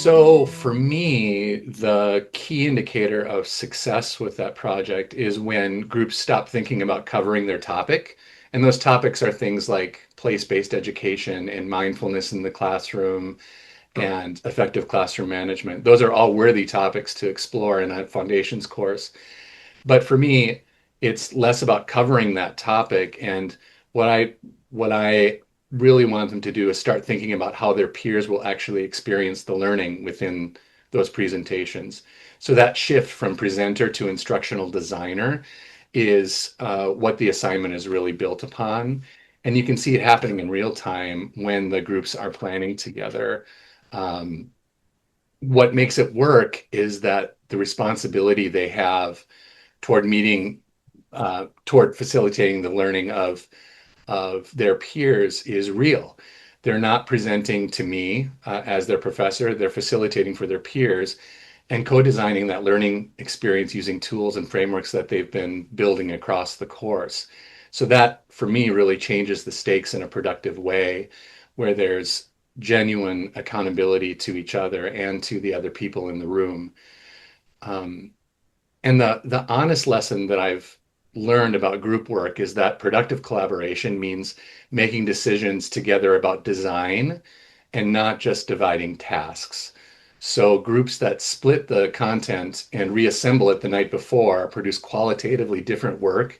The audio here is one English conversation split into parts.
So for me, the key indicator of success with that project is when groups stop thinking about covering their topic. And those topics are things like place-based education and mindfulness in the classroom Sure. and effective classroom management. Those are all worthy topics to explore in a foundations course. But for me, it's less about covering that topic. And what I what I really want them to do is start thinking about how their peers will actually experience the learning within those presentations. So that shift from presenter to instructional designer is what the assignment is really built upon. And you can see it happening in real time when the groups are planning together. Um, what makes it work is that the responsibility they have toward toward facilitating the learning of their peers is real. They're not presenting to me as their professor, they're facilitating for their peers and co-designing that learning experience using tools and frameworks that they've been building across the course. So that, for me, really changes the stakes in a productive way where there's genuine accountability to each other and to the other people in the room. Um, and the honest lesson that I've learned about group work is that productive collaboration means making decisions together about design and not just dividing tasks. So groups that split the content and reassemble it the night before produce qualitatively different work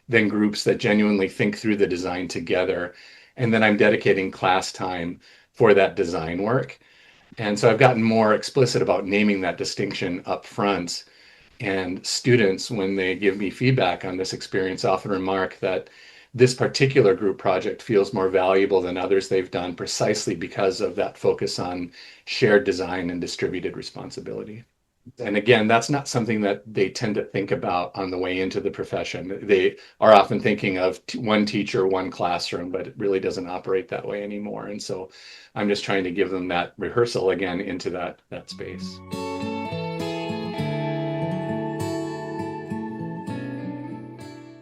than groups that genuinely think through the design together. And then I'm dedicating class time for that design work. And so I've gotten more explicit about naming that distinction up front, and students, when they give me feedback on this experience, often remark that this particular group project feels more valuable than others they've done precisely because of that focus on shared design and distributed responsibility. And again, that's not something that they tend to think about on the way into the profession. They are often thinking of one teacher, one classroom, but it really doesn't operate that way anymore. And so I'm just trying to give them that rehearsal again into that space.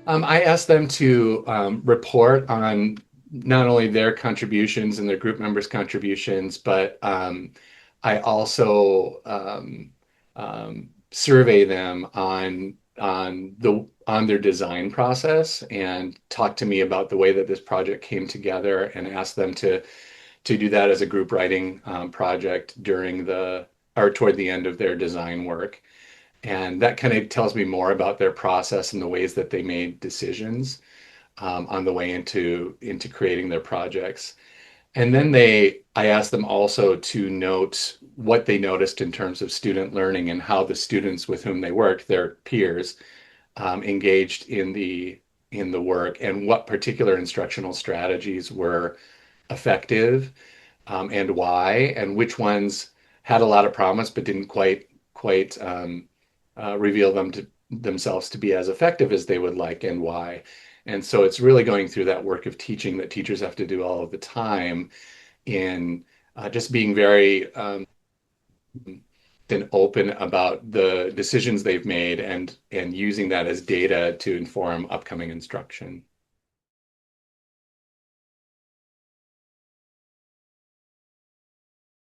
I asked them to report on not only their contributions and their group members' contributions, but I also survey them on their design process and talk to me about the way that this project came together, and ask them to do that as a group writing project during the or toward the end of their design work. And that kind of tells me more about their process and the ways that they made decisions on the way into creating their projects. And then I asked them also to note what they noticed in terms of student learning and how the students with whom they worked, their peers, engaged in the work, and what particular instructional strategies were effective, and why, and which ones had a lot of promise but didn't quite reveal themselves to be as effective as they would like, and why. And so it's really going through that work of teaching that teachers have to do all of the time in just being very and open about the decisions they've made, and using that as data to inform upcoming instruction.